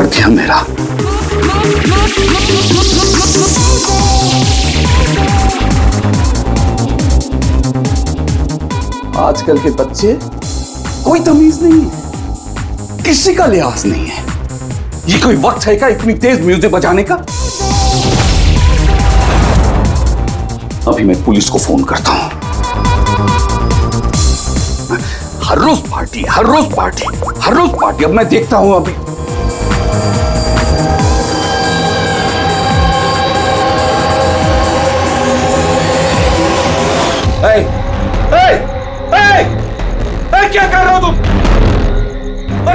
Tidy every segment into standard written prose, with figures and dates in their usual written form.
कर दिया मेरा। आजकल के बच्चे कोई तमीज नहीं है, किसी का लिहाज नहीं है। ये कोई वक्त है क्या इतनी तेज म्यूजिक बजाने का? अभी मैं पुलिस को फोन करता हूं। हर रोज पार्टी, हर रोज पार्टी, हर रोज पार्टी। अब मैं देखता हूं अभी। क्या कर रहे हो तुम?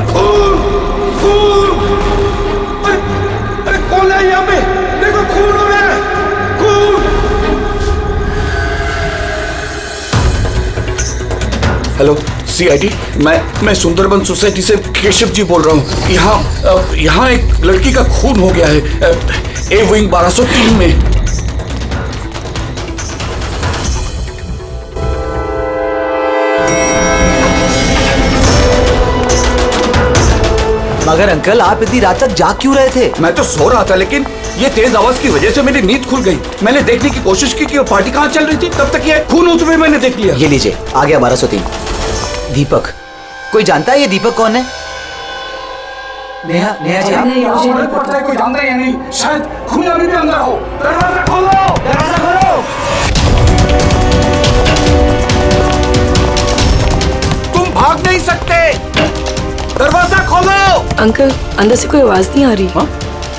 खून, खून! अरे कौन है यहाँ पे? देखो खून हो रहा है, खून! हेलो सीआईडी, मैं सुंदरबन सोसाइटी से केशव जी बोल रहा हूँ। यहाँ एक लड़की का खून हो गया है, ए विंग 1203 में। मगर अंकल आप इतनी रात तक जाग क्यों रहे थे? मैं तो सो रहा था, लेकिन ये तेज आवाज की वजह से मेरी नींद खुल गई। मैंने देखने की कोशिश की कि वो पार्टी कहाँ चल रही थी, तब तक ये खून होते हुए मैंने देख लिया। ये लीजिए, आ गया 1203। दीपक, कोई जानता है ये दीपक कौन है? नेहा जी? नहीं, मुझे नहीं पता है कोई जानता है या नहीं। शायद खून अभी भी अंदर हो। दरवाजा खोलो, दरवाजा खोलो। तुम भाग नहीं सकते, दरवाजा खोलो। अंकल, अंदर से कोई आवाज नहीं आ रही।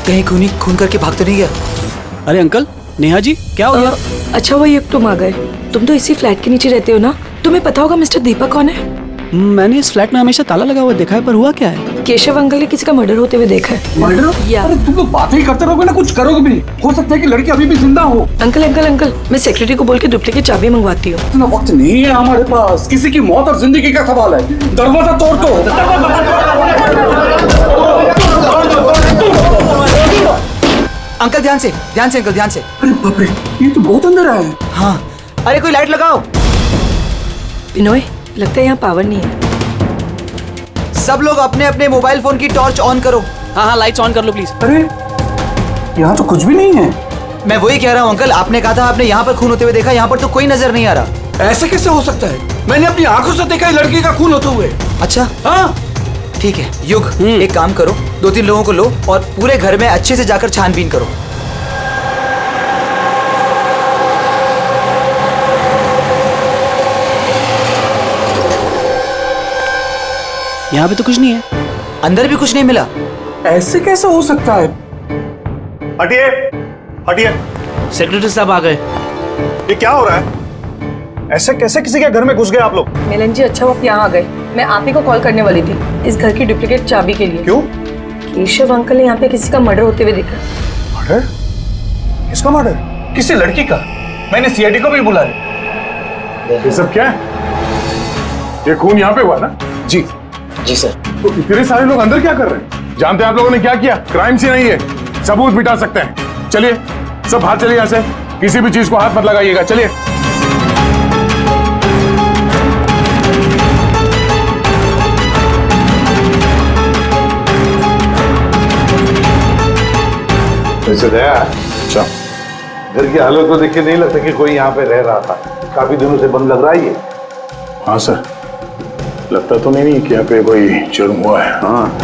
कहीं खून करके भाग तो नहीं गया? अरे अंकल, नेहा जी क्या हो गया? अच्छा हुआ ये तुम आ गए। तुम तो इसी फ्लैट के नीचे रहते हो ना? तुम्हें पता होगा मिस्टर दीपक कौन है? मैंने इस फ्लैट में हमेशा ताला लगा हुआ देखा है, पर हुआ क्या है? केशव अंकल ने किसी का मर्डर होते हुए देखा है। मर्डर? या अरे तुम लोग बातें ही करते रहोगे ना, कुछ करोगे भी नहीं। हो सकता है कि लड़की अभी भी जिंदा हो। अंकल, मैं सेक्रेटरी को बोल के डुप्लीकेट चाबी मंगवाती हूँ। इतना वक्त नहीं है हमारे पास, किसी की मौत और जिंदगी का सवाल है। दरवाजा तोड़ दो। अंकल ध्यान से अंकल, ध्यान से। अरे बाप रे, ये तो बहुत अंदर है। हाँ, अरे कोई लाइट लगाओ। बिनोय, लगता है यहाँ पावर नहीं है। सब लोग अपने अपने मोबाइल फोन की टॉर्च ऑन करो। हाँ, लाइट्स ऑन कर लो प्लीज। अरे यहाँ तो कुछ भी नहीं है। मैं वही कह रहा हूँ अंकल, आपने कहा था आपने यहाँ पर खून होते हुए देखा, यहाँ पर तो कोई नजर नहीं आ रहा। ऐसे कैसे हो सकता है? मैंने अपनी आंखों से देखा लड़की का खून होते हुए। अच्छा हाँ ठीक है युग, एक काम करो, 2-3 लोगों को लो और पूरे घर में अच्छे से जाकर छानबीन करो। यहाँ पे तो कुछ नहीं है। अंदर भी कुछ नहीं मिला। ऐसे कैसे हो सकता है? हटिए, हटिए। सेक्रेटरी साहब आ गए। ये क्या हो रहा है? ऐसे कैसे किसी के घर में घुस गए आप लोग? मिलन जी, अच्छा आप यहाँ आ गए। मैं आप ही को कॉल करने वाली थी इस घर की डुप्लीकेट चाबी के लिए। क्यों? केशव अंकल ने यहाँ पे किसी का मर्डर होते हुए देखा। मर्डर? किसका मर्डर? किसी लड़की का। मैंने सीआईडी को भी बुलाया। ये सब क्या है? ये खून यहाँ पे हुआ ना? जी सर। तो इतने सारे लोग अंदर क्या कर रहे हैं? जानते हैं आप लोगों ने क्या किया? क्राइम सीन नहीं है, सबूत मिटा सकते हैं। चलिए सब बाहर चलिए यहाँ से, किसी भी चीज को हाथ मत लगाइएगा। चलिए। वैसे दया, अच्छा, घर की हालत को देख के नहीं लगता कि कोई यहाँ पे रह रहा था। काफी दिनों से बंद लग रहा है ये। हाँ सर, लगता तो नहीं कि यहाँ पे कोई जुर्म हुआ है। हाँ,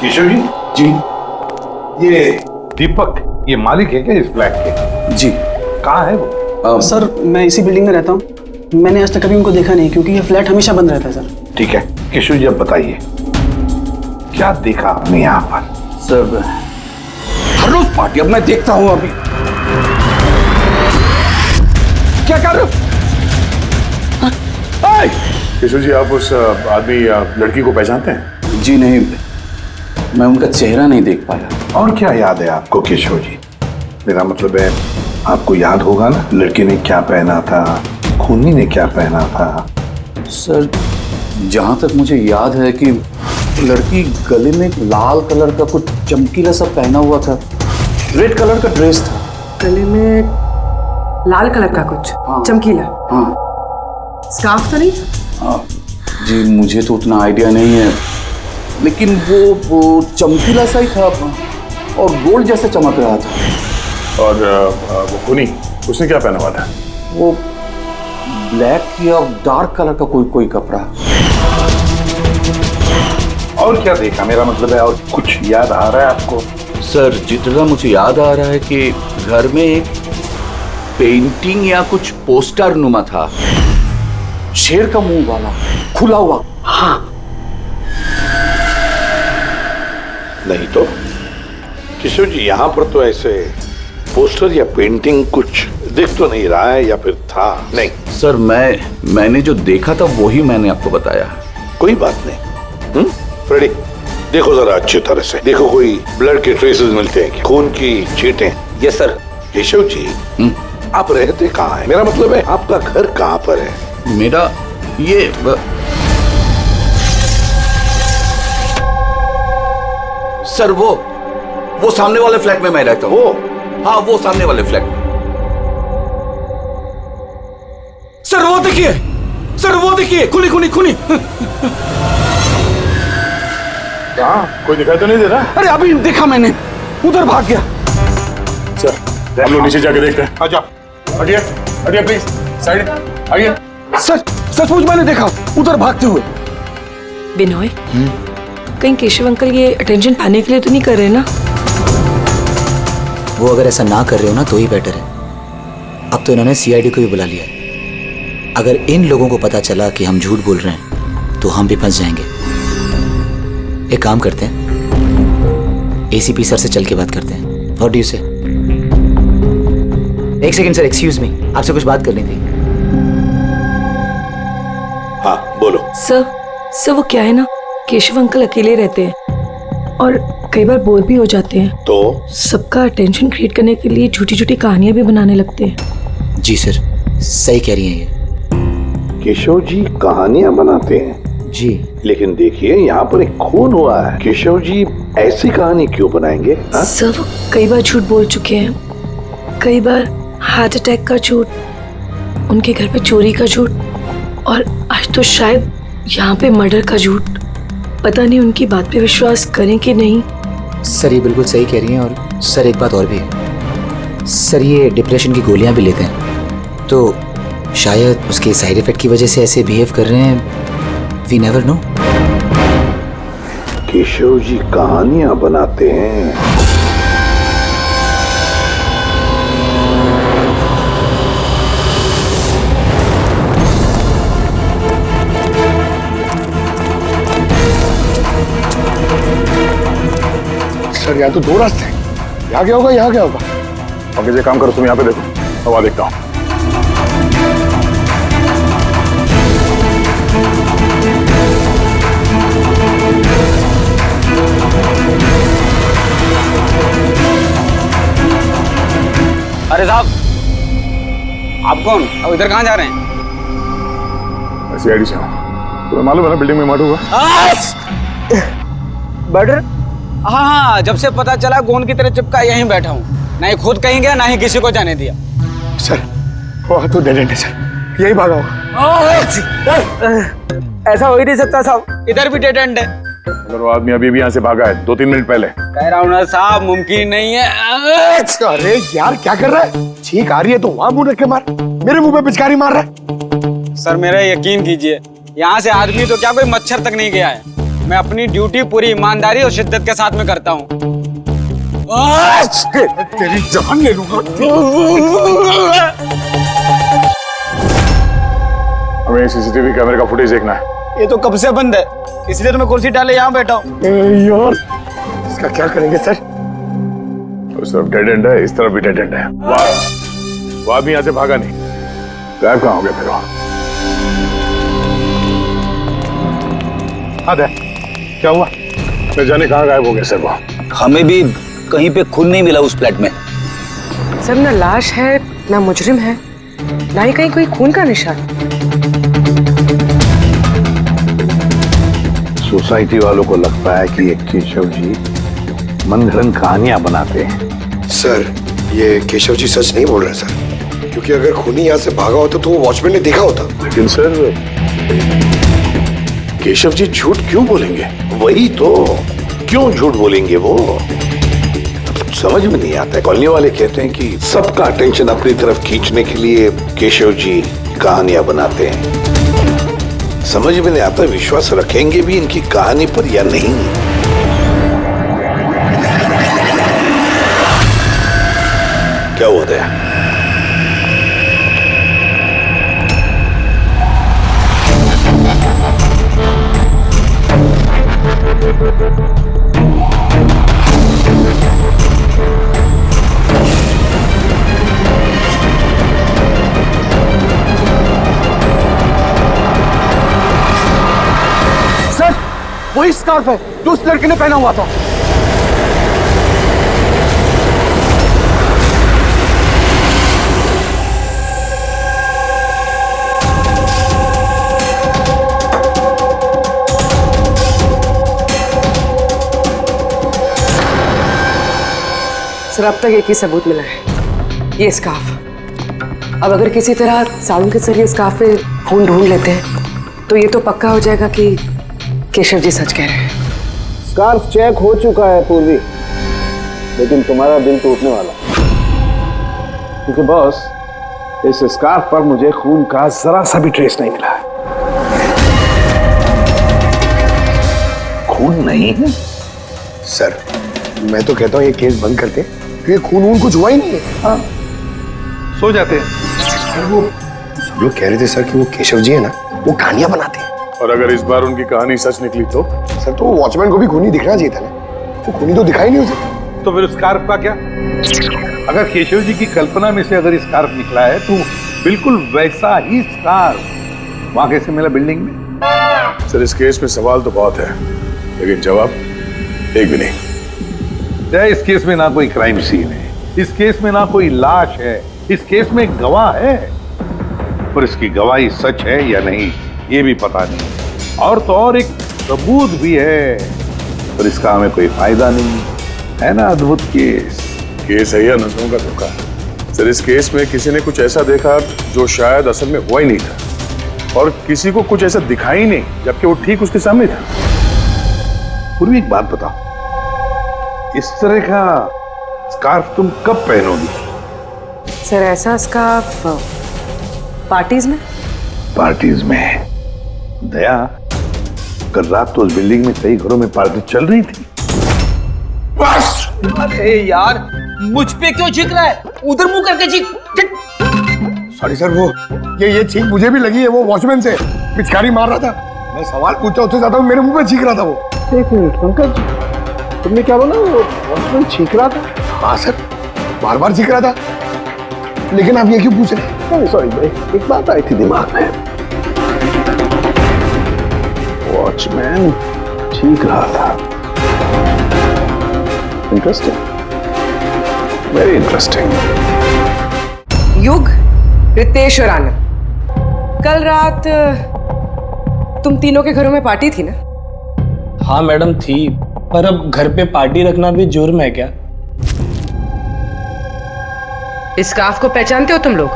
केशव जी। जी ये दीपक, ये मालिक है क्या इस फ्लैट के? जी। कहाँ है वो? सर मैं इसी बिल्डिंग में रहता हूँ। मैंने आज तक कभी उनको देखा नहीं, क्योंकि ये फ्लैट हमेशा बंद रहता है सर। ठीक है केशव जी, अब बताइए क्या देखा आपने यहाँ पर? सर हर रोज पार्टी। अब मैं देखता हूँ अभी। क्या कर रहे हो? केशव जी, आप उस आदमी लड़की को पहचानते हैं? जी नहीं, मैं उनका चेहरा नहीं देख पाया। और क्या याद है आपको केशव जी? मेरा मतलब है आपको याद होगा ना, लड़की ने क्या पहना था, खूनी ने क्या पहना था? सर जहां तक मुझे याद है कि लड़की गले में लाल कलर का कुछ चमकीला सा पहना हुआ था, रेड कलर का ड्रेस था। गले में लाल कलर का कुछ हाँ। चमकीला। हाँ स्कार्फ तो नहीं? जी मुझे तो उतना आइडिया नहीं है, लेकिन वो चमकीला सा ही था और गोल्ड जैसा चमक रहा था। और वो खूनी, उसने क्या पहना हुआ था? वो ब्लैक या डार्क कलर का कोई कपड़ा। और क्या देखा, मेरा मतलब है और कुछ याद आ रहा है आपको? सर जितना मुझे याद आ रहा है कि घर में एक पेंटिंग या कुछ पोस्टर नुमा था, शेर का मुंह वाला, खुला हुआ। हाँ नहीं तो किशोर जी, यहाँ पर तो ऐसे पोस्टर या पेंटिंग कुछ दिख तो नहीं रहा है, या फिर था? नहीं सर, मैंने जो देखा था वही मैंने आपको बताया। कोई बात नहीं। फ्रेडी, देखो जरा अच्छी तरह से देखो, कोई ब्लड के ट्रेसेस मिलते हैं क्या? खून की छींटें? Yes sir. केशव जी, आप रहते कहाँ हैं? मेरा मतलब है आपका घर कहाँ पर है? मेरा ये सर वो सामने वाले फ्लैट में मैं रहता हूँ। हाँ, वो सामने वाले फ्लैट में। सर वो देखिए, खुनी। कहाँ? कोई दिखाई तो नहीं दे रहा? अरे अभी देखा मैंने, उधर भाग गया। चल हम लोग नीचे जाके देखते हैं। आजा, हटिए प्लीज, साइड आइए। सचमुच मैंने देखा, उधर भागते हुए। बिनोय, कहीं केशव अंकल ये अटेंशन पाने के लिए तो नहीं कर रहे ना? वो अगर ऐसा ना कर रहे हो ना तो ही बेटर है। अब तो इन्होंने सीआईडी को भी बुला लिया है। अगर इन लोगों को पता चला कि हम झूठ बोल रहे हैं तो हम भी फंस जाएंगे। एक काम करते हैं, एसीपी सर से चल के बात करते हैं। व्हाट डू यू से? एक सेकंड सर, एक्सक्यूज मी, आपसे कुछ बात करनी थी। हाँ बोलो। सर वो क्या है ना, केशव अंकल अकेले रहते हैं और कई बार बोर भी हो जाते हैं, तो सबका अटेंशन क्रिएट करने के लिए छोटी छोटी कहानियां भी बनाने लगते हैं। जी सर, सही कह रही हैं ये। केशव जी कहानियां बनाते हैं? जी। लेकिन देखिए, यहाँ पर एक खून हुआ है, केशव जी ऐसी कहानी क्यों बनाएंगे? सर वो कई बार झूठ बोल चुके हैं, कई बार हार्ट अटैक का झूठ, उनके घर पे चोरी का झूठ, और आज तो शायद यहाँ पे मर्डर का झूठ। पता नहीं उनकी बात पे विश्वास करें कि नहीं। सर ये बिल्कुल सही कह रही हैं। और सर एक बात और भी है, सर ये डिप्रेशन की गोलियां भी लेते हैं, तो शायद उसके साइड इफेक्ट की वजह से ऐसे बिहेव कर रहे हैं। We never know. Keshav ji कहानियां बनाते हैं? सर यहाँ तो दो रास्ते हैं, यहाँ क्या होगा? ओके, ये काम करो, तुम यहाँ पे देखो, हवा देखता हूँ। अरे साहब, आप कौन? अब इधर कहाँ जा रहे हैं? सीआईडी से हूँ। तुम्हें मालूम है ना बिल्डिंग में मर्डर हुआ? मर्डर? हाँ, जब से पता चला गोंद की तरह चिपका यहीं बैठा हूँ। ना ही खुद कहीं गया, ना ही किसी को जाने दिया। सर वो तो डेड एंड है सर, यही भागा होगा। ऐसा हो ही नहीं सकता साहब, इधर भी डेड एंड है। अगर वो आदमी अभी भी यहाँ से भागा है 2-3 मिनट पहले। कह रहा हूँ ना साहब, मुमकिन नहीं है। अरे यार क्या कर रहा है? छींक आ रही है तो वहां मुंह रख के मार, मेरे मुंह पे पिचकारी मार रहा है। सर मेरा यकीन कीजिए, यहाँ से आदमी तो क्या कोई मच्छर तक नहीं गया है। मैं अपनी ड्यूटी पूरी ईमानदारी और शिद्दत के साथ में करता हूँ। तेरी जान ले लूंगा। हमें सीसीटीवी कैमरे का फुटेज देखना है। ये तो कब से बंद है, इसलिए तो मैं कुर्सी डाले यहाँ बैठा हूँ। यार इसका क्या करेंगे सर? उस तरफ डेड एंड है, इस तरफ भी डेड एंड है। वो आदमी यहाँ से भागा नहीं, गायब कहाँ हो गया फिर? हाँ दे, क्या हुआ? न जाने कहाँ गायब हो गया सर वो। हमें भी कहीं पे खून नहीं मिला उस फ्लैट में। सर ना लाश है, ना मुजरिम है, ना ही कहीं कोई खून का निशान। सोसाइटी वालों को लगता है कि ये केशव जी मन घड़ंत कहानियां बनाते हैं। सर ये केशव जी सच नहीं बोल रहे सर। क्योंकि अगर खूनी यहाँ से भागा होता तो वो वॉचमैन ने देखा होता। लेकिन सर केशव जी झूठ क्यों बोलेंगे? वही तो, क्यों झूठ बोलेंगे वो? समझ में नहीं आता है। कॉलोनी वाले कहते हैं कि सबका अटेंशन अपनी तरफ खींचने के लिए केशव जी कहानियां बनाते हैं। समझ में नहीं आता विश्वास रखेंगे भी इनकी कहानी पर या नहीं। क्या हुआ था? सर वही स्कार्फ है जो उस लड़के ने पहना हुआ था। सर अब तक एक ही सबूत मिला है, ये स्कार्फ। अब अगर किसी तरह साउंड के जरिए स्कार्फ पे खून ढूंढ लेते हैं तो ये तो पक्का हो जाएगा कि केशव जी सच कह रहे हैं। स्कार्फ चेक हो चुका है पूर्वी, लेकिन तुम्हारा दिल टूटने वाला, क्योंकि बॉस इस स्कार्फ पर मुझे खून का जरा सा भी ट्रेस नहीं मिला है। खून नहीं है? सर मैं तो कहता हूँ ये केस बंद करते, क्योंकि खून वून कुछ हुआ ही नहीं है। हाँ सो जाते हैं। सर वो सब लोग कह रहे थे सर कि वो केशव जी है ना, वो कहानियां बनाते हैं। और अगर इस बार उनकी कहानी सच निकली तो? सर तो वॉचमैन को भी खूनी दिखना चाहिए था ना, वो खूनी तो दिखाई नहीं उसे। तो फिर स्कार्फ का क्या? अगर केशव जी की कल्पना में से अगर स्कार्फ निकला है तो बिल्कुल वैसा ही स्कार्फ वहां कैसे मिला बिल्डिंग में? सर इस केस में सवाल तो बहुत है, लेकिन जवाब एक भी नहीं। इस केस में ना कोई क्राइम सीन है, इस केस में ना कोई लाश है, इस केस में एक गवाह है, पर इसकी गवाही सच है या नहीं ये भी पता नहीं। और तो और एक सबूत भी है, पर इसका हमें कोई फायदा नहीं है ना। अद्भुत केस है या नजरों का धोखा? सर इस केस में किसी ने कुछ ऐसा देखा जो शायद असल में हुआ ही नहीं था, और किसी को कुछ ऐसा दिखाई नहीं जबकि वो ठीक उसके सामने था। पूर्वी एक बात बताओ, इस तरह का स्कार्फ तुम कब पहनोगी? सर ऐसा स्कार्फ पार्टीज में? पार्टीज में? दया, कल रात तो उस बिल्डिंग में कई घरों में पार्टी चल रही थी। बस! अरे यार मुझ पे क्यों चीख रहा है? उधर मुंह करके चीख। सॉरी सर, वो ये चीख मुझे भी लगी है, वो वॉचमैन से पिचकारी मार रहा था। मैं सवाल पूछता उससे ज्यादा मेरे मुंह पे चीख रहा था वो। एक मिनट पंकज, तुमने क्या बोला? वो वॉचमैन चीख रहा था? हाँ सर, बार बार चीख रहा था। लेकिन आप ये क्यों पूछ रहे हैं? सॉरी भाई, एक बात आई थी दिमाग में। वॉचमैन चीख रहा था। Interesting, very interesting. युग, रितेश और आनंद, कल रात तुम तीनों के घरों में पार्टी थी ना? हाँ मैडम थी, पर अब घर पे पार्टी रखना भी जुर्म है क्या? इस स्कार्फ को पहचानते हो तुम लोग?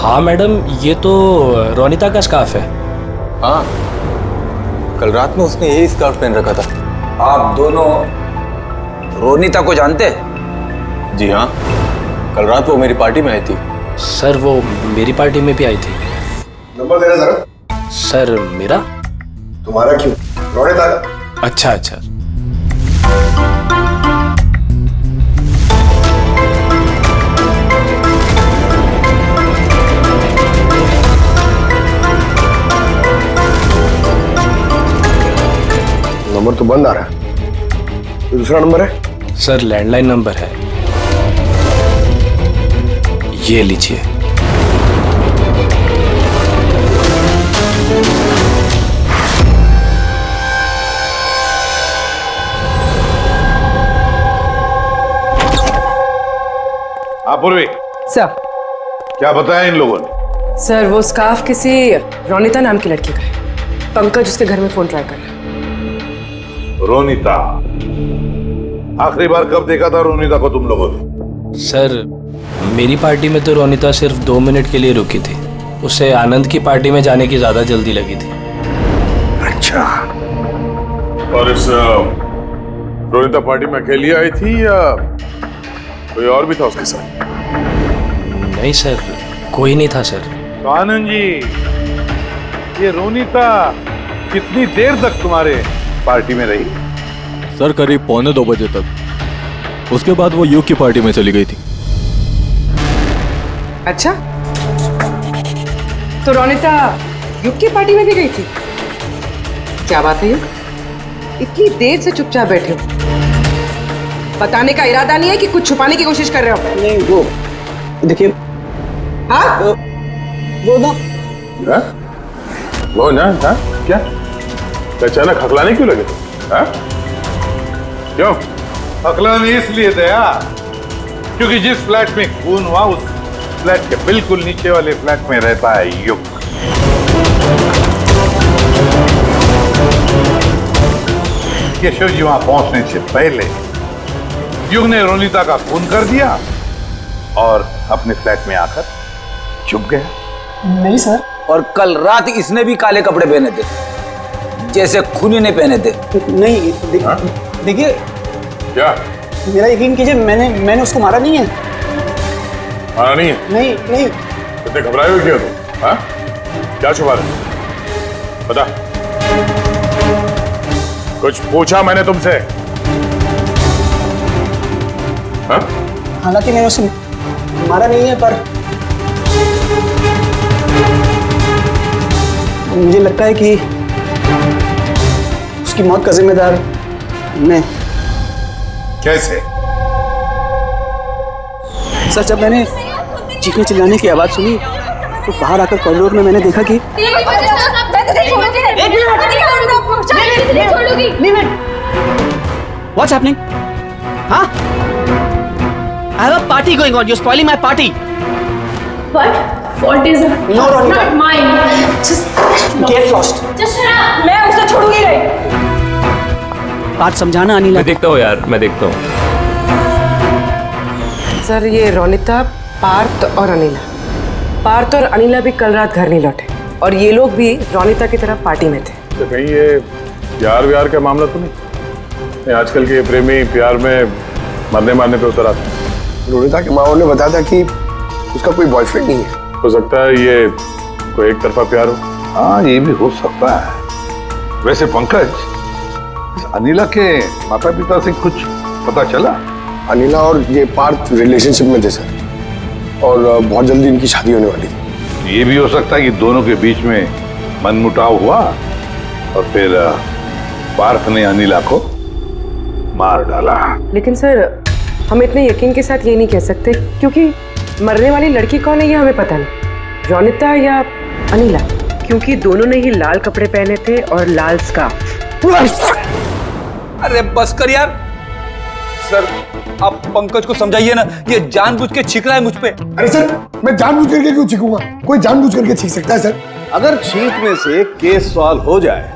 हाँ मैडम, ये तो रोनिता का स्कार्फ है। हाँ, कल रात में उसने यही स्कार्फ पहन रखा था। आप दोनों रोनिता को जानते? जी हाँ, कल रात वो मेरी पार्टी में आई थी। सर वो मेरी पार्टी में भी आई थी। नंबर देना जरा। सर मेरा? तुम्हारा क्यों, रोनिता का। अच्छा अच्छा। नंबर तो बंद आ रहा है, तो दूसरा नंबर है? सर लैंडलाइन नंबर है, ये लीजिए। हाँ पूर्वी, सर क्या बताया इन लोगों ने? सर वो स्कार्फ किसी रोनिता नाम की लड़की का है। पंकज उसके घर में फोन ट्राई कर रहा है। रोनिता? आखिरी बार कब देखा था रोनिता को तुम लोगों ने? सर मेरी पार्टी में तो रोनिता सिर्फ 2 मिनट के लिए रुकी थी, उसे आनंद की पार्टी में जाने की ज्यादा जल्दी लगी थी। अच्छा, और इस रोनिता पार्टी में अकेली आई थी या कोई और भी था उसके साथ? नहीं सर, कोई नहीं था सर। तो आनंद जी, ये रोनिता कितनी देर तक तुम्हारे पार्टी में रही? सर करीब 1:45 बजे तक। उसके बाद वो युग की पार्टी में चली गई थी। अच्छा, तो रोनिता युग की पार्टी में भी गई थी? क्या बात है युग, इतनी देर से चुपचाप बैठे हो? बताने का इरादा नहीं है कि कुछ छुपाने की कोशिश कर रहे हो? नहीं, वो देखिए। हाँ? वो ना हाँ? क्या अचानक हकलाने क्यों लगे? हाँ? क्यों हकलाने? इसलिए दया क्योंकि जिस फ्लैट में खून हुआ उस फ्लैट के बिल्कुल नीचे वाले फ्लैट में रहता है युग। केशव जी वहां पहुंचने से पहले युग ने रोनिता का खून कर दिया और अपने फ्लैट में आकर छुप गया। नहीं सर। और कल रात इसने भी काले कपड़े पहने थे, जैसे खूनी ने पहने थे। नहीं, देखिए क्या? मेरा यकीन कीजिए, मैंने उसको मारा नहीं है। मारा नहीं है? नहीं नहीं। इतने घबराए हुए क्यों तुम? हाँ? क्या छुपा रहे? बता। कुछ पूछा मैंने तुमसे? हाँ? हालांकि मैंने उसे मारा नहीं है, पर मुझे लगता है कि उसकी मौत का जिम्मेदार मैं। कैसे? सर, जब मैंने चीखने चिल्लाने की आवाज सुनी तो बाहर आकर कॉरिडोर में मैंने देखा कि What's happening? Huh? I have a party going on. You're spoiling my party. What? Fault is No, Ronika. not mine. Just Get lost. Just shut up. मैं उसे छोड़ूंगी नहीं। बात समझाना अनिला। मैं देखता हूँ यार, मैं देखता हूँ। सर, ये रोनिता, पार्थ और अनिला। पार्थ और अनिला भी कल रात घर नहीं लौटे और ये लोग भी रोनिता की तरफ पार्टी में थे। तो कहीं ये प्यार व्यार का मामला तो नहीं? आजकल के प्रेमी प्यार में मरने मारने पे उतर आते हैं। रोनिता के माँ ने बताया था कि उसका कोई बॉयफ्रेंड नहीं है। हो सकता है ये कोई एक तरफा प्यार हो। हाँ, ये भी हो सकता है। वैसे पंकज, इस अनिला के माता पिता से कुछ पता चला? अनिला और ये पार्थ रिलेशनशिप में थे सर, और बहुत जल्दी इनकी शादी होने वाली थी। ये भी हो सकता है कि दोनों के बीच में मनमुटाव हुआ और फिर पार्थ ने अनिला को मार डाला। लेकिन सर, हम इतने यकीन के साथ ये नहीं कह सकते क्योंकि मरने वाली लड़की कौन है ये हमें पता नहीं। रोनिता या अनिला, क्योंकि दोनों ने ही लाल कपड़े पहने थे और लाल स्कार्फ। अरे बस कर यार। सर, आप पंकज को समझाइए ना, ये जानबूझ के छींक रहा है मुझ पे। अरे सर, मैं जानबूझ करके क्यों छींकूंगा? कोई जानबूझ करके छींक सकता है सर? अगर छींकने से केस सॉल्व हो जाए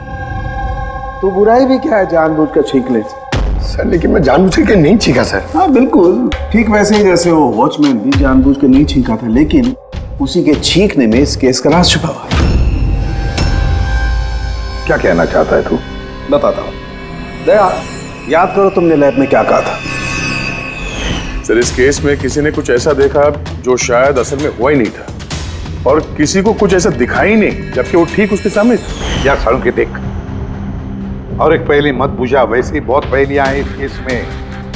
तो बुराई भी क्या है जानबूझ कर छींकने से? सर, लेकिन मैं जानबूझ करके नहीं छींका सर। हाँ बिल्कुल ठीक वैसे ही जैसे वो वॉचमैन भी जानबूझ के नहीं छींका था, लेकिन उसी के छींकने में इस केस का राज छुपा हुआ है। क्या कहना चाहता है तू? बताता हूँ। दया, याद करो तुमने लैब में क्या कहा था? सर, इस केस में किसी ने कुछ ऐसा देखा जो शायद असल में हुआ ही नहीं था, और किसी को कुछ ऐसा दिखा ही नहीं, जबकि वो ठीक उसके सामने था। यार सालों के देख, और एक पहेली मत बुझा, वैसे ही बहुत पहेलियां हैं इस केस में।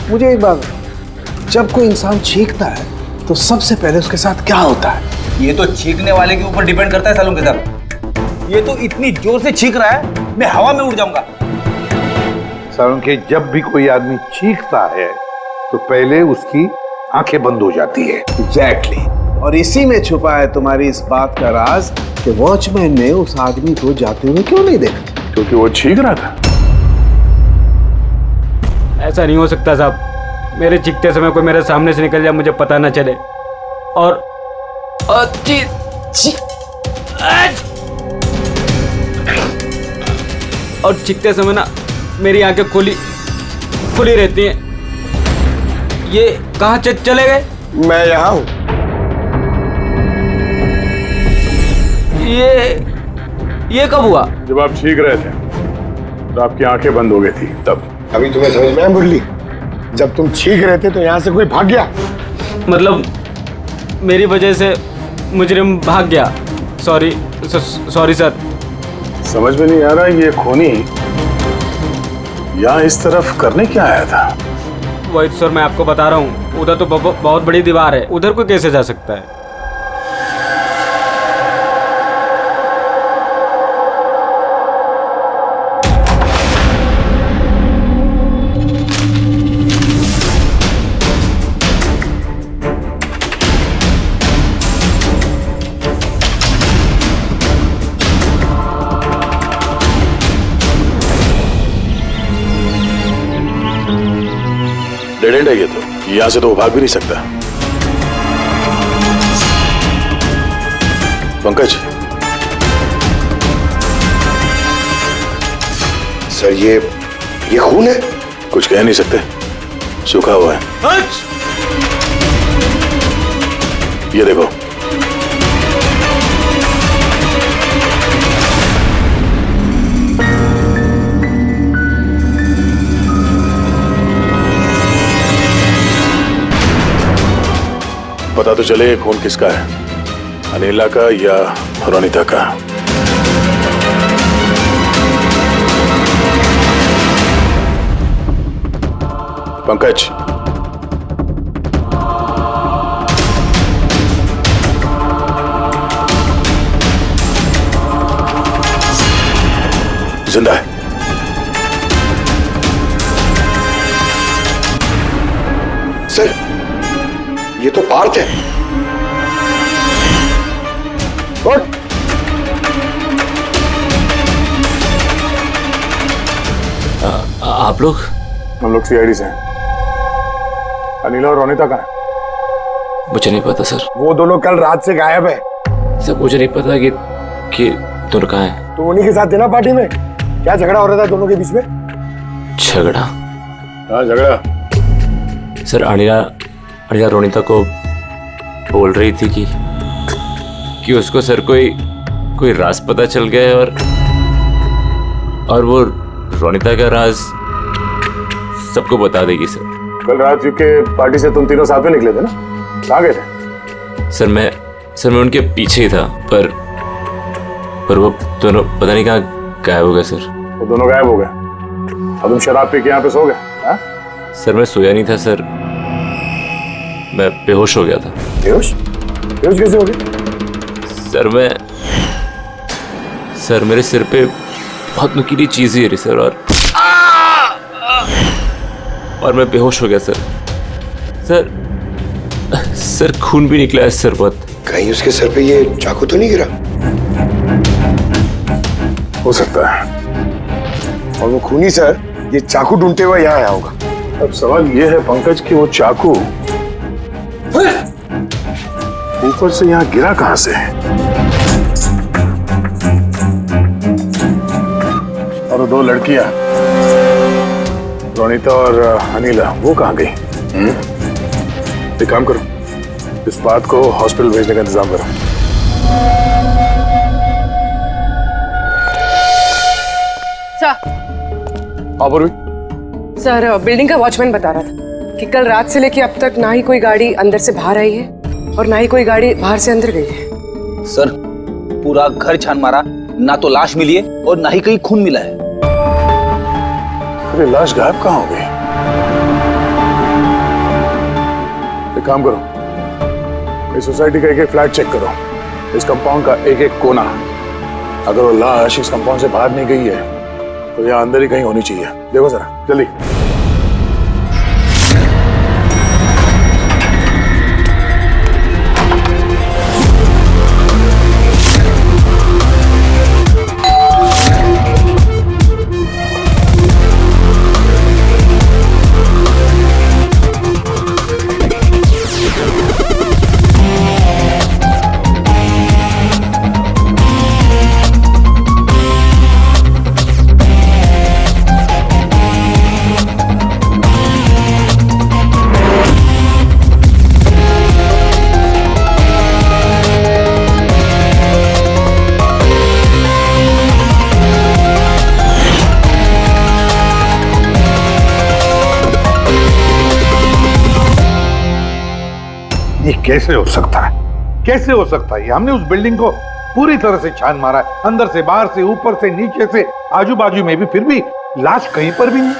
मुझे एक बात, जब कोई इंसान छींकता है तो सबसे पहले उसके साथ क्या होता है? ये तो छींकने वाले के ऊपर डिपेंड करता है सालों के साथ। ये तो इतनी जोर से छींक रहा है, मैं हवा में उड़ जाऊंगा। सालों के, जब भी कोई आदमी चीखता है तो पहले उसकी आंखें बंद हो जाती है। एग्जैक्टली। और इसी में छुपा है तुम्हारी इस बात का राज कि वॉचमैन ने उस आदमी को जाते हुए क्यों नहीं देखा? क्योंकि वो छींक रहा था। ऐसा नहीं हो सकता साहब, मेरे चीखते समय कोई मेरे सामने से निकल जाए, मुझे पता ना चले। और चीखते समय ना मेरी आंखें खुली रहती हैं, ये कहाँ चले गए? मैं यहाँ हूँ। ये कब हुआ? जब आप छींक रहे थे तो आपकी आंखें बंद हो गई थी तब। अभी तुम्हें समझ में आया मुरली? जब तुम छींक रहे थे तो यहाँ से कोई भाग गया। मतलब मेरी वजह से मुजरिम भाग गया। Sorry sir. समझ में नहीं आ रहा ये खूनी यहाँ इस तरफ करने क्या आया था? वही सर मैं आपको बता रहा हूँ, उधर तो बहुत बड़ी दीवार है, उधर कोई कैसे जा सकता है? डेड एंड है ये तो, यहाँ से तो वो भाग भी नहीं सकता। पंकज सर ये खून है? कुछ कह नहीं सकते, सूखा हुआ है। ये देखो। पता तो चले ये खून किसका है, अनिला का या रोनिता का। पंकज जिंदा है। सर ये तो पार्थ है। आप लोग? हम लोग सीआईडी से हैं। अनिला और रोनिता कहाँ है? मुझे नहीं पता सर। वो दोनों कल रात से गायब है। सर मुझे नहीं पता कि दोनों कहाँ हैं। तो उन्हीं के साथ थे ना पार्टी में? क्या झगड़ा हो रहा था दोनों के बीच में? झगड़ा? हाँ झगड़ा। सर अनिला रोनिता को बोल रही थी कि उसको सर कोई राज पता चल गया है और वो रोनिता का राज सबको बता देगी सर। कल रात के पार्टी से तुम तीनों साथ में निकले थे ना, कहाँ गए थे? सर मैं उनके पीछे ही था पर वो दोनों पता नहीं कहाँ गायब हो गए सर। वो दोनों गायब हो गए और तुम शराब पी के यहाँ पे सो गए? सर मैं सोया नहीं था सर, मैं बेहोश हो गया था। बेहोश कैसे हो गए? सर मेरे सिर पे बहुत नुकीली चीज गिरी सर और मैं बेहोश हो गया सर खून भी निकला है सर बहुत। कहीं उसके सर पे ये चाकू तो नहीं गिरा? हो सकता है। और वो खूनी सर ये चाकू ढूंढते हुए यहाँ आया होगा। अब सवाल ये है पंकज कि वो चाकू ऊपर से यहाँ गिरा कहां से? और दो लड़कियां रोनिता और अनिला वो कहां गई? एक काम करो, इस बात को हॉस्पिटल भेजने का इंतजाम करो। सर बिल्डिंग का वॉचमैन बता रहा था कि कल रात से लेके अब तक ना ही कोई गाड़ी अंदर से बाहर आई है और ना ही कोई गाड़ी बाहर से अंदर गई है। सर पूरा घर छान मारा, ना तो लाश मिली है और ना ही कहीं खून मिला है। अरे लाश गायब कहाँ हो गई? एक काम करो, इस सोसाइटी का एक फ्लैट चेक करो, इस कंपाउंड का एक कोना। अगर वो लाश इस कंपाउंड से बाहर नहीं गई है तो यहाँ अंदर ही कहीं होनी चाहिए। देखो जरा जल्दी। ये कैसे हो सकता है? कैसे हो सकता है? हमने उस बिल्डिंग को पूरी तरह से छान मारा है, अंदर से, बाहर से, ऊपर से, नीचे से, आजू बाजू में भी, फिर भी लाश कहीं पर भी नहीं।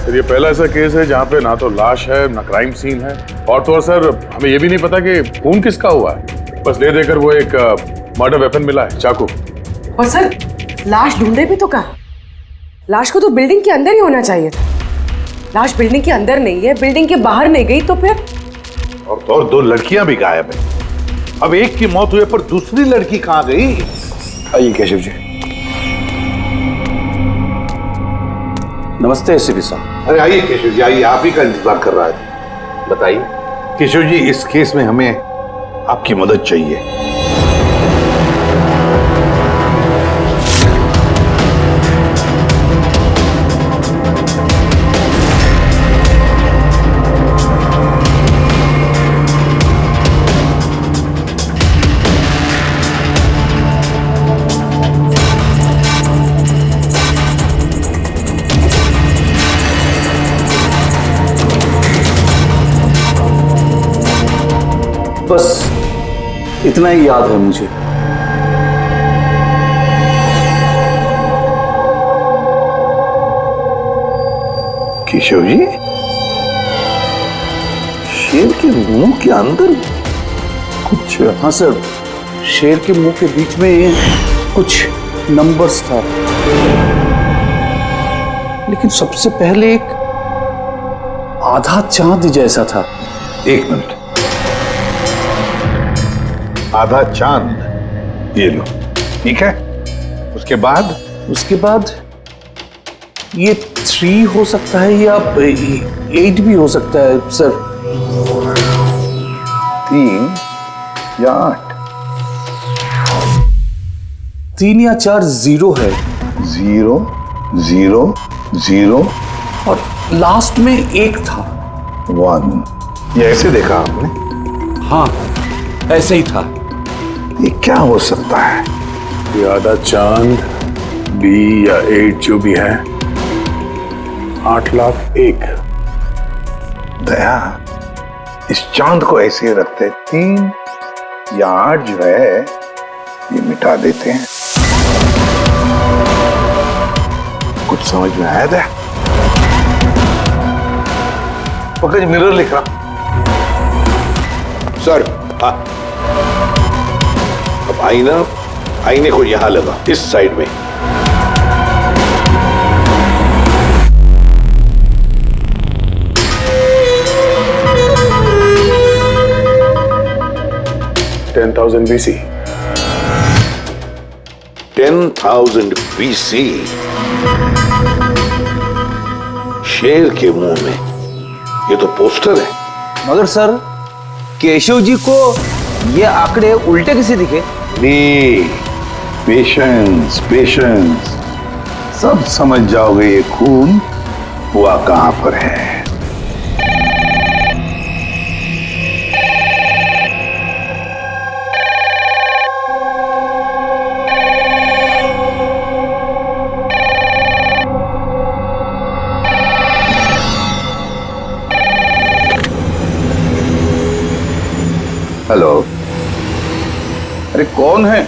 सर ये पहला ऐसा केस है जहाँ पे ना तो लाश है ना क्राइम सीन है, और तो और सर हमें ये भी नहीं पता कि खून किसका हुआ है। बस ले देकर वो एक मर्डर वेपन मिला है, चाकू। और सर लाश ढूंढे भी तो कहाँ? लाश को तो बिल्डिंग के अंदर ही होना चाहिए था। लाश बिल्डिंग के अंदर नहीं है, बिल्डिंग के बाहर नहीं गई तो फिर? और तो और 2 लड़कियां भी गायब है। अब एक की मौत हुई पर दूसरी लड़की कहाँ गई? आइए केशव जी। नमस्ते एसपी साहब। अरे आइए केशव जी, आइए, आप ही का इंतजार कर रहा है। बताइए केशव जी, इस केस में हमें आपकी मदद चाहिए। बस इतना ही याद है मुझे। केशव जी, शेर के मुंह के अंदर कुछ? हाँ सर, शेर के मुंह के बीच में कुछ नंबर्स था, लेकिन सबसे पहले एक आधा चांद जैसा था। एक मिनट, आधा चांद, ये लो, ठीक है। उसके बाद ये 3 हो सकता है या 8 भी हो सकता है सर। 3 या 8? 3 या 4 0 है। 0 0 0 और लास्ट में 1 था। 1। ये ऐसे देखा आपने? हाँ, ऐसे ही था। ये क्या हो सकता है? ये आधा चांद, B या 8 जो भी है, 8,01,000। दया, इस चांद को ऐसे रखते, 3 या 8 जो है ये मिटा देते हैं। कुछ समझ में आया दया? पंकज, मिरर लिख रहा सर। हाँ, अब आईने को यहां लगा, इस साइड में। BC। 10,000 BC। शेर के मुंह में, ये तो पोस्टर है। मगर सर, केशव जी को ये आंकड़े उल्टे किसे दिखे? पेशेंस, सब समझ जाओगे ये खून हुआ कहां पर है। हेलो, अरे कौन है?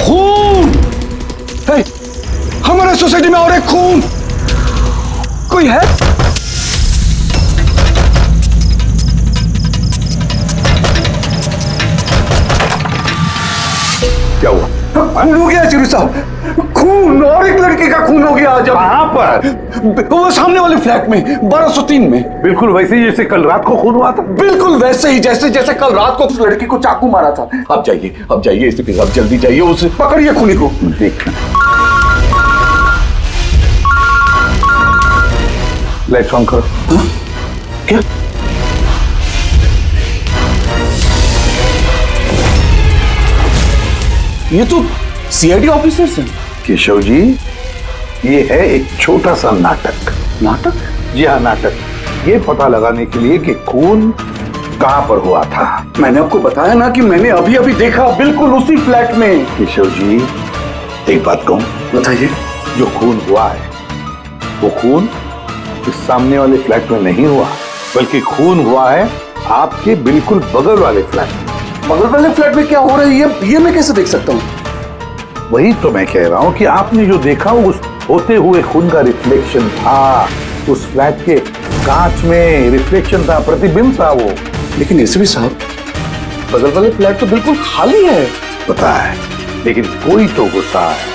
खून है हमारे सोसाइटी में, और एक खून। कोई है? क्या हुआ? खून हो गया चिरू साहब, खून, और एक लड़के का खून हो गया। जब कहां पर? वो सामने वाले फ्लैट में, 1203 में। बिल्कुल वैसे ही जैसे कल रात को खून हुआ था। बिल्कुल वैसे ही, जैसे कल रात को उस लड़की को चाकू मारा था। अब जाइए एसपी साहब, जल्दी जाइए, उसे पकड़िए खूनी को। देखना, लाइट्स ऑन करो। क्या? ये तो सीआईडी ऑफिसर्स हैं। केशव जी, ये है एक छोटा सा नाटक। नाटक? जी हाँ, नाटक। ये पता लगाने के लिए कि खून कहां पर हुआ था। मैंने आपको बताया ना कि मैंने अभी देखा, बिल्कुल उसी फ्लैट में। केशव जी, एक बात कहूं? बताइए। जो खून हुआ है वो खून इस सामने वाले फ्लैट में नहीं हुआ, बल्कि खून हुआ है आपके बिल्कुल बगल वाले फ्लैट में। बगल वाले फ्लैट में क्या हो रहा है ये मैं कैसे देख सकता हूँ? वही तो मैं कह रहा हूँ कि आपने जो देखा उस होते हुए खून का रिफ्लेक्शन था, उस फ्लैट के कांच में रिफ्लेक्शन था, प्रतिबिंब था वो। लेकिन एसपी साहब, बगल वाले फ्लैट तो बिल्कुल खाली है। पता है, लेकिन कोई तो घुसा है,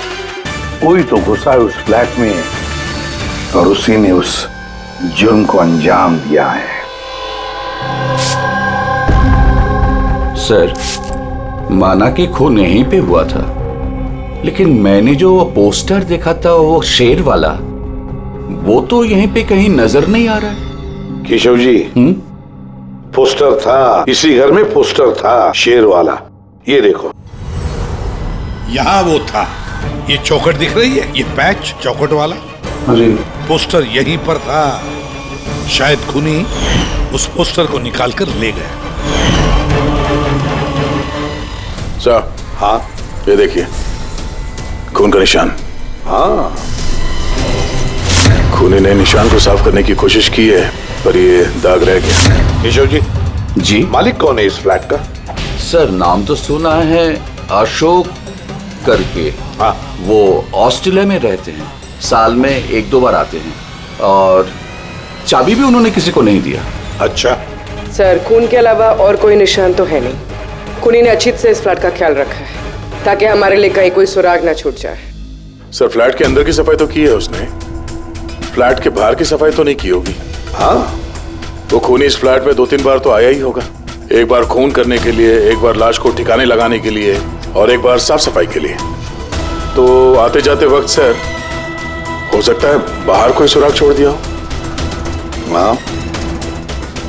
कोई तो घुसा है उस फ्लैट में और उसी ने उस जुर्म को अंजाम दिया है। सर, माना कि खून यहीं पे हुआ था, लेकिन मैंने जो पोस्टर देखा था वो शेर वाला, वो तो यहीं पे कहीं नजर नहीं आ रहा है। केशव जी, पोस्टर था, इसी घर में पोस्टर था शेर वाला। ये देखो, यहाँ वो था, ये चौखट दिख रही है, ये पैच चौखट वाला। अरे पोस्टर यहीं पर था। शायद खूनी उस पोस्टर को निकाल कर ले गया। सर, हाँ, ये देखिए खून का निशान। हाँ, खूनी ने निशान को साफ करने की कोशिश की है, पर ये दाग रह गया। केशव जी, जी, मालिक कौन है इस फ्लैट का? सर, नाम तो सुना है, अशोक करके। हाँ, वो ऑस्ट्रेलिया में रहते हैं, साल में 1-2 बार आते हैं, और चाबी भी उन्होंने किसी को नहीं दिया। अच्छा सर, खून के अलावा और कोई निशान तो है नहीं। खूनी ने अच्छी से इस फ्लैट का ख्याल रखा है ताकि हमारे लिए कहीं कोई सुराग ना छूट जाए। सर, फ्लैट के अंदर की सफाई तो की है उसने, फ्लैट के बाहर की सफाई तो नहीं की होगी। हाँ, वो खूनी इस फ्लैट में 2-3 बार तो आया ही होगा। एक बार खून करने के लिए, एक बार लाश को ठिकाने लगाने के लिए, और एक बार साफ सफाई के लिए। तो आते जाते वक्त सर, हो सकता है बाहर कोई सुराग छोड़ दिया हो। हाँ,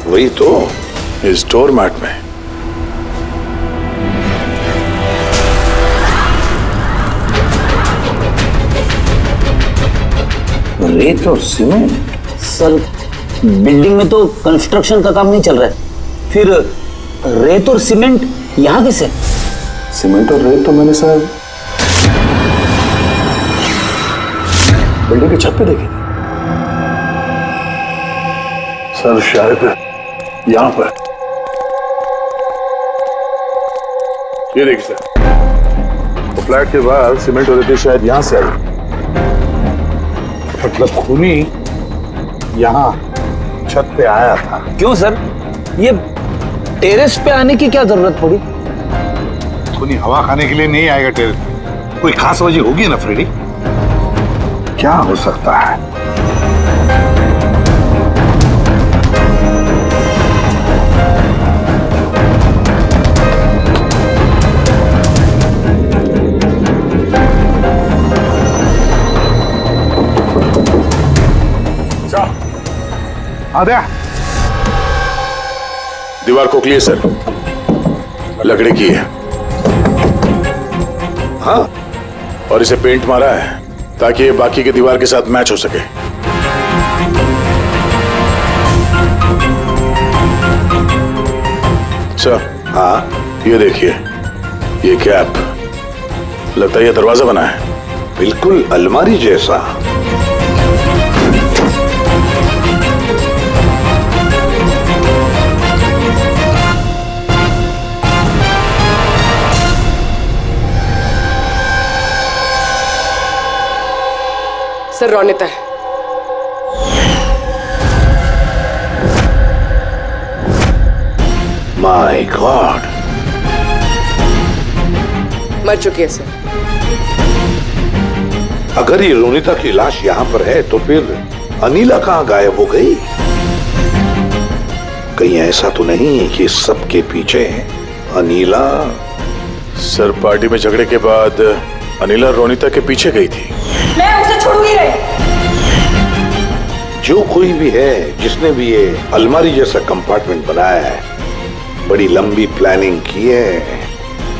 वही तो, इस डोर मैट में। रेत और सीमेंट? सर, बिल्डिंग में तो कंस्ट्रक्शन का काम नहीं चल रहा है, फिर रेत और सीमेंट यहाँ कैसे? सीमेंट और रेत तो मैंने सर बिल्डिंग की छत पे देखी थी। सर, शायद यहां पर। ये देखिए सर, तो फ्लैट के बाहर सीमेंट और रेत शायद यहां से आई। मतलब खूनी यहां छत पे आया था। क्यों सर, ये टेरेस पे आने की क्या जरूरत पड़ी? खूनी हवा खाने के लिए नहीं आएगा टेरेस पे, कोई खास वजह होगी ना फ्रेडी? क्या हो सकता है? आद्या, दीवार खोखली है सर, लकड़ी की है। हाँ, और इसे पेंट मारा है ताकि ये बाकी के दीवार के साथ मैच हो सके। सर, हाँ, ये देखिए, ये कैप, लगता है ये दरवाजा बना है, बिल्कुल अलमारी जैसा। सर, रोनिता है। माय गॉड, मर चुकी है सर। अगर ये रोनिता की लाश यहाँ पर है तो फिर अनीला कहाँ गायब हो गई? कहीं ऐसा तो नहीं कि सबके पीछे अनीला? सर, पार्टी में झगड़े के बाद अनीला रोनिता के पीछे गई थी। मैं उसे छोड़ूंगी नहीं। जो कोई भी है, जिसने भी ये अलमारी जैसा कंपार्टमेंट बनाया है, बड़ी लंबी प्लानिंग की है।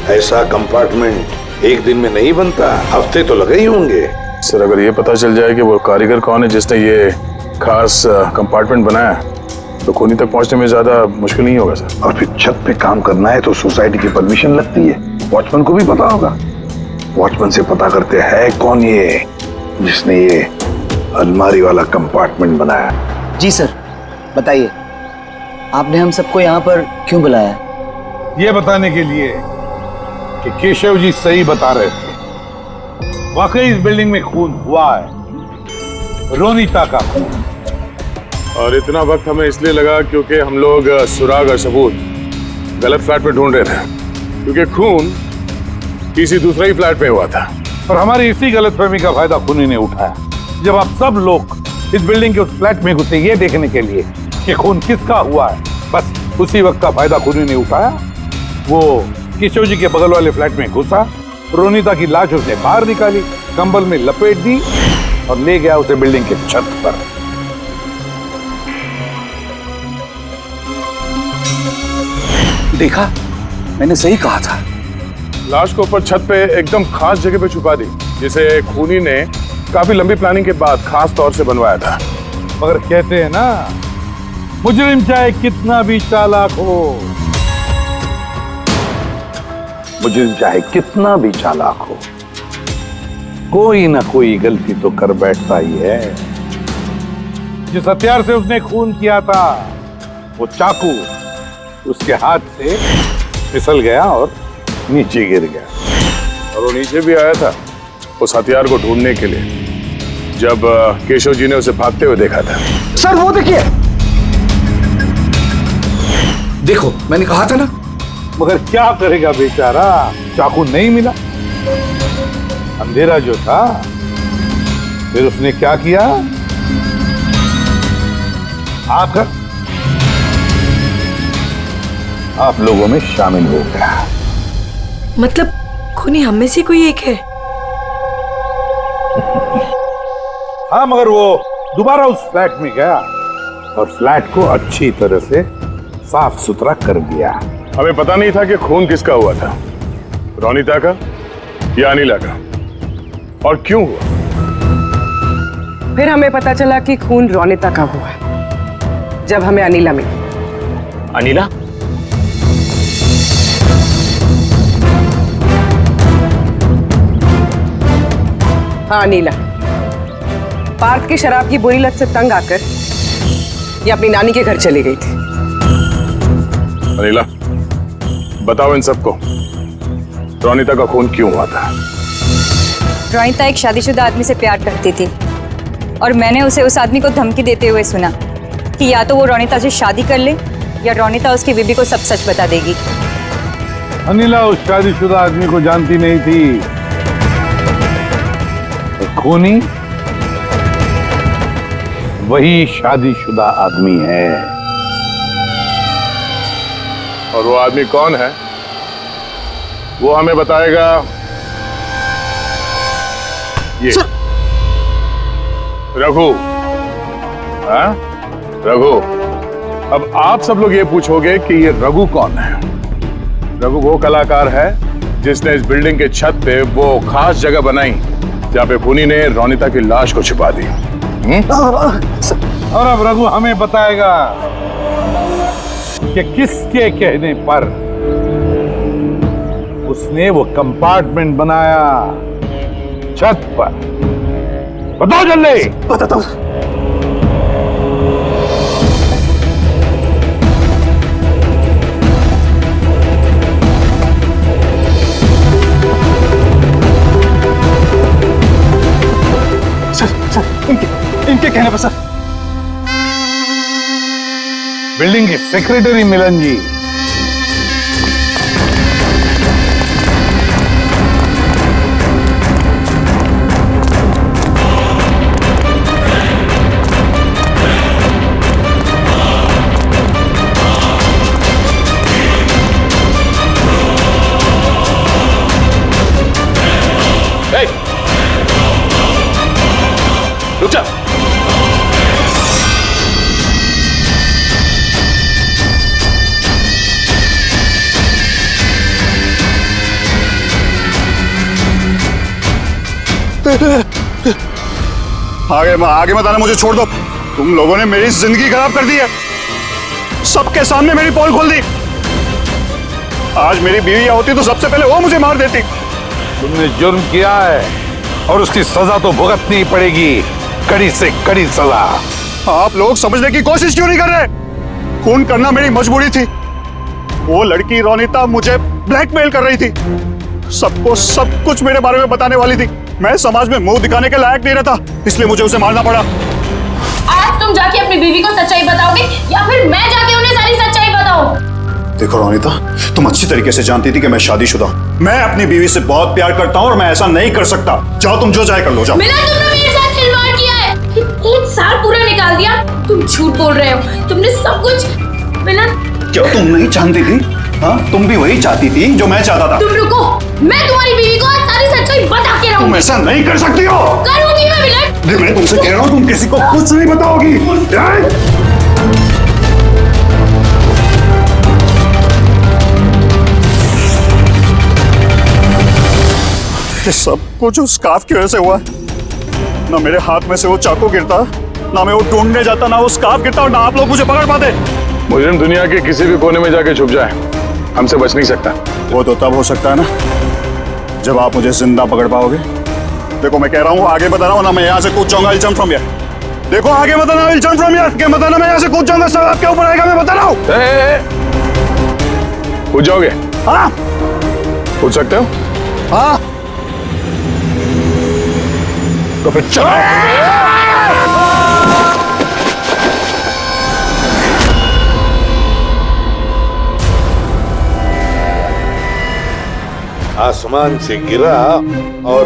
ऐसा कंपार्टमेंट एक दिन में नहीं बनता, हफ्ते तो लगे ही होंगे। सर, अगर ये पता चल जाए कि वो कारीगर कौन है जिसने ये खास कंपार्टमेंट बनाया, तो खूनी तक पहुंचने में ज्यादा मुश्किल नहीं होगा सर। और फिर छत पे काम करना है तो सोसाइटी की परमिशन लगती है, वॉचमैन को भी पता होगा। वॉचमैन से पता करते हैं कौन ये जिसने ये अलमारी वाला कंपार्टमेंट बनाया। जी सर, बताइए आपने हम सबको यहाँ पर क्यों बुलाया है? ये बताने के लिए कि केशव जी सही बता रहे थे। वाकई इस बिल्डिंग में खून हुआ है, रोनिता का खून। और इतना वक्त हमें इसलिए लगा क्योंकि हम लोग सुराग और सबूत गलत फ्लैट में ढूंढ रहे थे, क्योंकि खून किसी दूसरे ही फ्लैट में हुआ था। और हमारी इसी गलतफहमी का फायदा खूनी ने उठाया। जब आप सब लोग इस बिल्डिंग के उस फ्लैट में घुसे ये देखने के लिए कि खून किसका हुआ है, बस उसी वक्त का फायदा खूनी ने उठाया। वो केशव जी के बगल वाले फ्लैट में घुसा, रोनिता की लाश उसने बाहर निकाली, कंबल में लपेट दी और ले गया उसे बिल्डिंग के छत पर। देखा, मैंने सही कहा था। लाश को ऊपर छत पे एकदम खास जगह पे छुपा दी, जिसे खूनी ने काफी लंबी प्लानिंग के बाद खास तौर से बनवाया था। मगर कहते हैं ना, मुजरिम चाहे कितना भी चालाक हो, मुजरिम चाहे कितना भी चालाक हो, कोई ना कोई गलती तो कर बैठता ही है। जिस हथियार से उसने खून किया था, वो चाकू उसके हाथ से फिसल गया और नीचे गिर गया। और वो नीचे भी आया था उस हथियार को ढूंढने के लिए, जब केशव जी ने उसे भागते हुए देखा था। सर वो देखिए, देखो मैंने कहा था ना। मगर क्या करेगा बेचारा, चाकू नहीं मिला, अंधेरा जो था। फिर उसने क्या किया, आकर आप लोगों में शामिल हो गया। मतलब खूनी हम में से कोई एक है? हाँ, मगर वो दोबारा उस फ्लैट में गया और फ्लैट को अच्छी तरह से साफ सुथरा कर दिया। हमें पता नहीं था कि खून किसका हुआ था, रोनिता का या अनिला का, और क्यों हुआ। फिर हमें पता चला कि खून रोनिता का हुआ है, जब हमें अनिला मिली। अनिला? हाँ, अनिला पार्थ की शराब की बुरी लत से तंग आकर ये अपनी नानी के घर चली गई थी। अनिला, बताओ इन सबको, रोनिता का खून क्यों हुआ था? रोनिता एक शादीशुदा आदमी से प्यार करती थी और मैंने उसे उस आदमी को धमकी देते हुए सुना कि या तो वो रोनिता से शादी कर ले या रोनिता उसकी बीबी को सब सच बता देगी। अनिला उस शादीशुदा आदमी को जानती नहीं थी। खूनी वही शादीशुदा आदमी है। और वो आदमी कौन है वो हमें बताएगा ये रघु। हाँ रघु, अब आप सब लोग ये पूछोगे कि ये रघु कौन है। रघु वो कलाकार है जिसने इस बिल्डिंग के छत पे वो खास जगह बनाई जहाँ पे खूनी ने रोनिता की लाश को छिपा दी। और अब रघु हमें बताएगा कि किसके कहने पर उसने वो कंपार्टमेंट बनाया छत पर। बताओ जल्दी। बताता हूँ। सर, इनके कहने पर सर। बिल्डिंग के सेक्रेटरी मिलन जी। रुक जा। आगे मत आना, मुझे छोड़ दो। तुम लोगों ने मेरी जिंदगी खराब कर दी है, सबके सामने मेरी पोल खोल दी। आज मेरी बीवी होती तो सबसे पहले वो मुझे मार देती। तुमने जुर्म किया है, और उसकी सजा तो भुगतनी पड़ेगी, कड़ी से कड़ी सजा। आप लोग समझने की कोशिश क्यों नहीं कर रहे? खून करना मेरी मजबूरी थी। वो लड़की रोनिता मुझे ब्लैकमेल कर रही थी, सबको सब कुछ मेरे बारे में बताने वाली थी। मैं समाज में मुंह दिखाने के लायक नहीं रहता, इसलिए मुझे उसे मारना पड़ा। आज तुम जाके अपनी बीवी को सच्चाई बताओगे या फिर मैं जाके उन्हें सारी सच्चाई बताऊं? देखो रोनिता, तुम अच्छी तरीके से जानती थी कि मैं शादीशुदा हूं। मैं अपनी बीवी से बहुत प्यार करता हूं और मैं ऐसा नहीं कर सकता। जाओ, तुम जो चाहे कर लो, जाओ। मिलन, तुमने मेरे साथ खिलवाड़ किया है। 1 साल पूरा निकाल दिया। तुम झूठ बोल रहे हो, तुमने सब कुछ। मिलन, क्या तुम नहीं जानती थी? हाँ, तुम भी वही चाहती थी जो मैं चाहता था। तुम रुको, मैं तुम्हारी बीवी को आज सारी सच्चाई बता के रहूंगी। तुम ऐसा नहीं कर सकती हो। करूंगी मैं मिलन। मैं तुमसे कह रहा हूँ, तुम किसी को कुछ नहीं बताओगी। ये सब कुछ उस स्कार्फ की वजह से हुआ। ना मेरे हाथ में से वो चाकू गिरता, ना मैं वो ढूंढने जाता, ना वो स्कार्फ गिरता और ना आप लोग मुझे पकड़ पाते। मुजरिम दुनिया के किसी भी कोने में जाके छुप जाए, हमसे बच नहीं सकता। वो तो तब हो सकता है ना जब आप मुझे जिंदा पकड़ पाओगे। देखो मैं कह रहा हूँ, आगे बता रहा हूँ ना, मैं यहाँ से कूद जाऊंगा। I'll jump from here। देखो आगे बताना, I'll jump from here। क्या बताना, मैं यहाँ से कूद जाऊंगा, सब आपके ऊपर आएगा, मैं बता रहा हूँ। कूद जाओगे? हाँ, कूद सकते हो? हाँ। तो फिर चलो। आसमान से गिरा और